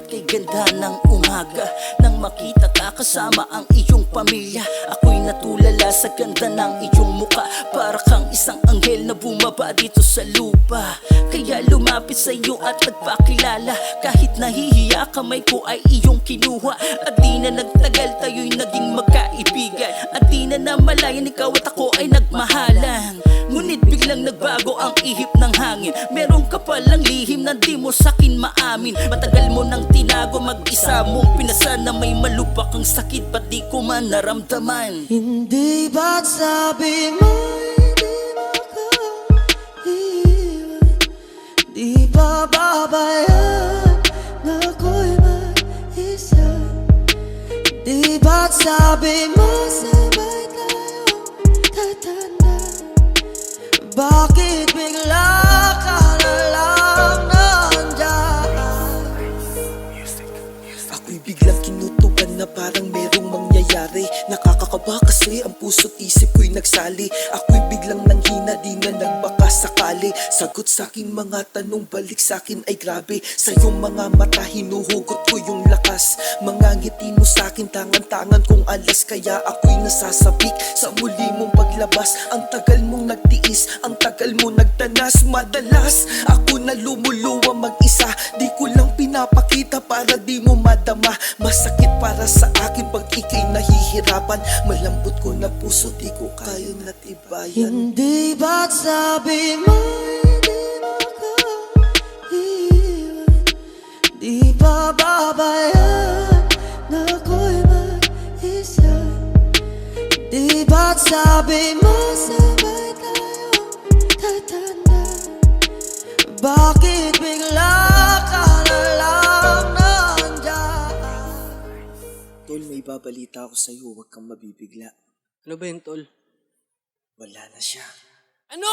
kay ganda ng umaga. Nang makita ka kasama ang iyong pamilya, ako'y natulala sa ganda ng iyong muka. Para kang isang anghel na bumaba dito sa lupa. Kaya lumapit sa iyo at nagpakilala. Kahit nahihiya, kamay ko ay iyong kinuha. At di na nagtagal, tayo'y naging magkaibigan. At di na namalayan, ikaw at ako ay nagmahalan. Ngunit biglang nagbago ang ihip ng hangin. Meron ka palang lihim na di mo sa'kin maamin. Matagal mo nang tinago, mag-isa mong pinasan na may malubak ang sakit, ba't di ko man naramdaman? Hindi ba't sabi mo di ba babayan na ako'y mag-isa? Di ba't sabi mo sabay tayong tatanda? Bakit bigla ka na lang nandyan? Ako'y biglang kinutuban na parang merong mangyayari. Nakakakaba kasi ang puso't isip ko'y nagsali. Ako'y biglang nanghina, di na nagbaka sakali. Sagot sa'king mga tanong, balik sa'kin ay grabe. Sa iyong mga mata hinuhugot ko yung lakas. Mga ngiti mo sa'kin, tangan-tangan kong alas. Kaya ako'y nasasabik sa muli mong paglabas. Ang tagal mong nagtiis, ang tagal mo nagtanas. Madalas ako na lumuluwa mag-isa. Di ko lang pinapakita para di mo madama. Masakit para sa akin pag ika'y nahihirapan. Malambot ko na puso, di ko kaya natibayan. Hindi ba't sabi mo di ba babayan na ako'y mag-isa? Di ba't sabi mo sabay tayong tatanda? Bakit bigla ka na lang nandyan? Tol, may babalita ako sa'yo, huwag kang mabibigla. Ano ba yun, tol? Wala na siya. Ano?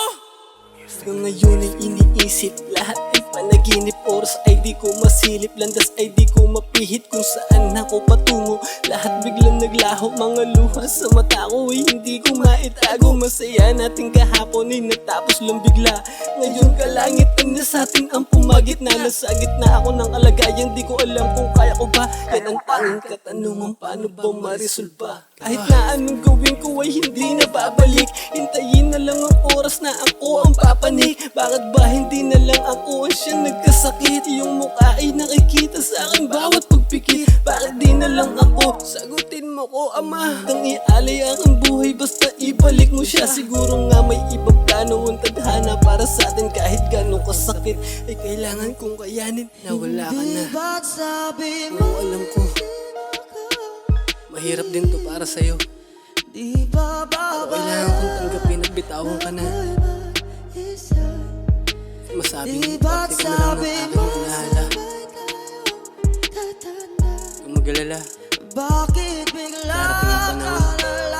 Hanggang ngayon ay iniisip, lahat ay panaginip. Oras ay di ko masilip, landas ay di ko mapihit. Kung saan ako patungo, lahat biglang naglaho. Mga luha sa mata ko ay hindi ko maitago. Masaya natin kahapon ay natapos lang bigla. Ngayon kalangit ang nasatin ang pumagit na. Nasa gitna ako ng alagayan, di ko alam kung kaya ko ba. Yan ang tanging katanungan, paano ba marisolba? Kahit na anong gawin ko ay hindi na babalik. Hintayin na lang ang oras na ako ang papanik. Bakit ba hindi na lang ako ang siya nagkasakit? Yung mukha ay nakikita sa akin bawat pagpikit. Bakit di na lang ako? Sagutin mo ko, ama. Nang ialay ang buhay, basta ibalik mo siya. Siguro nga may ibang plano ang tadhana para sa atin. Kahit gano'ng kasakit ay kailangan kong kayanin na wala ka na. Hindi ba't sabi mo Oo, alam ko mahirap din to para sa'yo. di ba Kailangan babayan kong tanggapin at bitawan ka na. mag-isa? Masabing Di ba't parte ka na lang ng sabi aking mo pinahala. sabay tayong tatanda? Huwag mag-alala, Bakit bigla darating ang ka panahon na